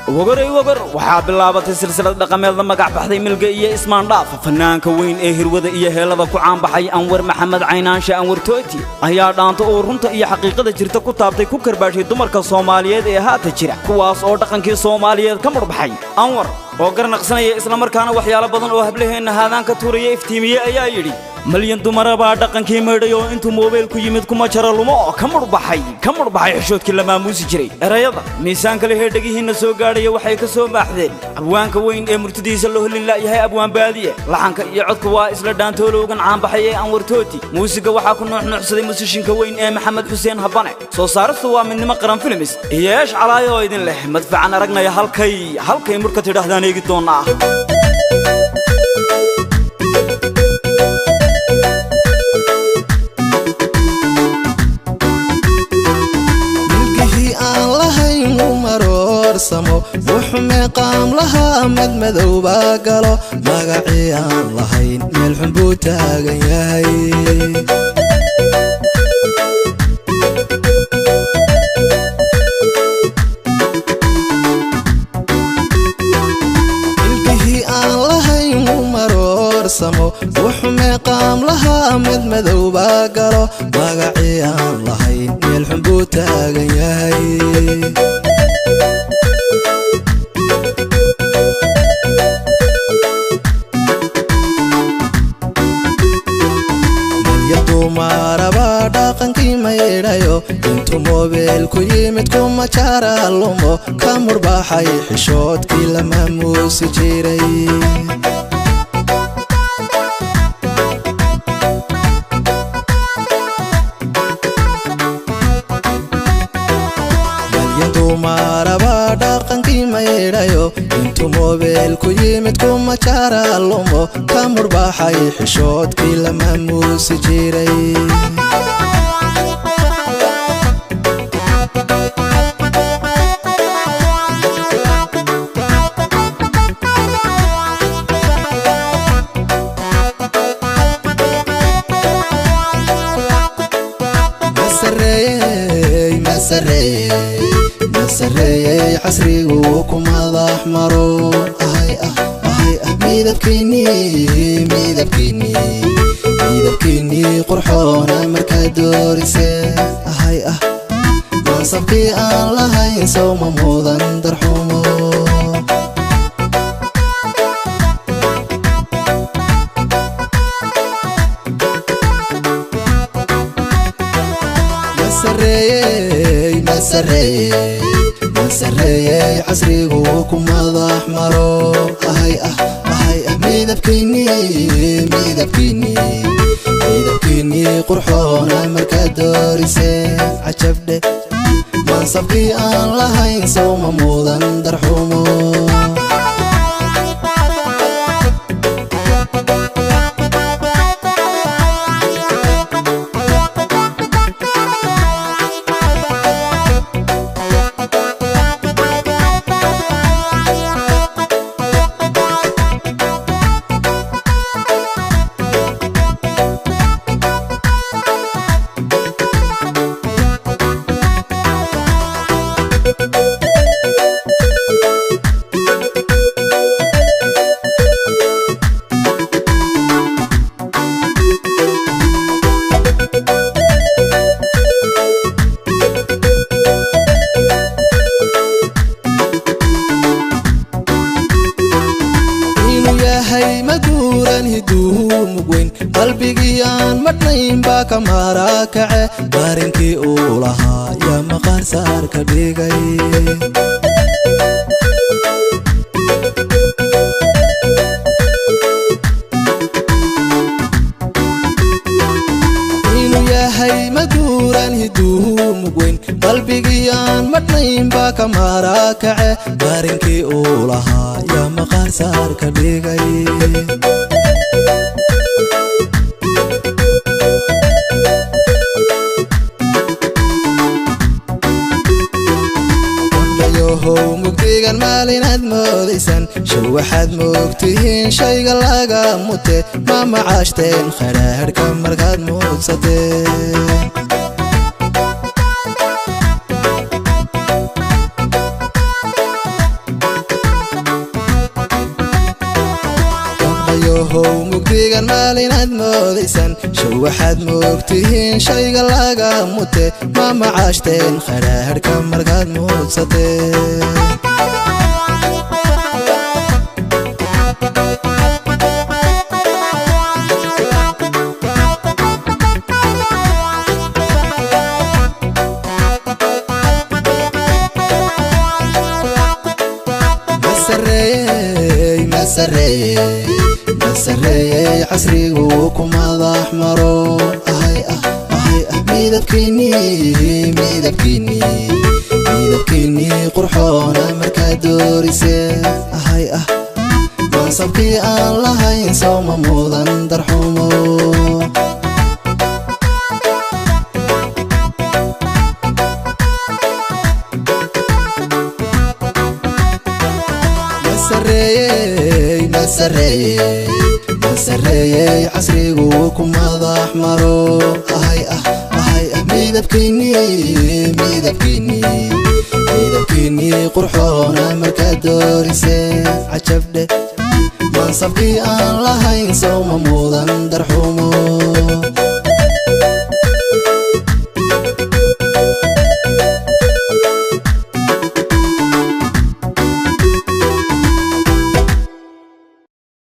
وقر waxaa bilaabatay silsilad dhaqameed la magac baxday milga iyo ismaan dhaaf fanaanka weyn ee hirwada iyo heelada ku caan baxay Anwar Maxamed Caynaanshe Anwar toti ayaa dhaanto oo runta iyo xaqiiqada jirta ku taabtay ku karbaashay dumarka Soomaaliyeed ee haata jira kuwaas oo dhaqankii Soomaaliyeed ka murbaxay Anwar oo garnaqsanaya isla markaana waxyaalo badan oo hablaheena haadaan ka tuuraya iftiimiye ayaa yiri malyan dumara baa dhaqankii meedhay oo intuu moobeel ku yimid kuma jara lumo ka murbaxay xishoodkii la maamuusi jiray erayada miisaanka leh dhagihiina soo gaadhay waxay ka soo baaxdeen abwaanka weyn ee murtidiisa loo helin la yahay abwaan baadiye laxanka iyo codku waa isla dhaantoolowgan caan baxay ee Anwar toti muusiga waxa ku nuuxnuuxsaday musishinka weyn ee Maxamed Xuseen Habane soo saarista waa midnimo qaran films iyeesh calaayo idin leh madfacan aragnaya halkay murka tidhaahdaan eegi doonaa samo wuxuu qaam laha madmadow baagalo magacii aan lahayn meel xun buu taagan yahay ilbihii aan lahayn maroor samo wuxuu qaam laha madmadow baagalo magacii aan lahayn meel xun buu taagan yahay dumaraba dhaqankii maydhayo intuu moobeel ku yimid kuma jara lumo ka murbaxay xishoodkii la maamuusi jiray dumaraba dhaqankii maydhayo intuu moobeel ku yimid kuma jara lumo ka murbaxay xishoodkii la maamuusi jiray مسري عسريgu kuma daxmaro midabkiini qurxoona marka doorisay mansabkii aan lahayn soo ma mudan darxumo مسري عسريgu kuma daxmaro midabkiini qurxoona marka doorisay cajabde mansabkii aan lahayn soo ma mudan darxumo qalbigiyaan madnayn baa ka marakace barinkii uu lahaa yaa maqaar saar ka dhigay inuu yahay maduuran hiduu mugweyn qalbigiyaan madnayn baa ka marakace barinkii uu lahaa yaa maqaar saar ka dhigay mugdigan maalinaad moodaysan show waxaad moogtihiin shayga laga mute ma macaashteen khadhaadhka markaad muudsateen يوهو مقديقا ماليناد موديسان شو واحد موقتهين شايقا لاقا موتي ما معاشتين خلاهر كمرقاد موتساتين مسرية عصري وكم هذا أحمرو ميدبكيني قرحونا مركادوري سي منصبكي الله ينسو مموضا درحومو مسرية عصري وكم هذا أحمرو ميدبكيني قرحونا مركادوري سي عجبدي منصبكي الله ينسو مموضا درحو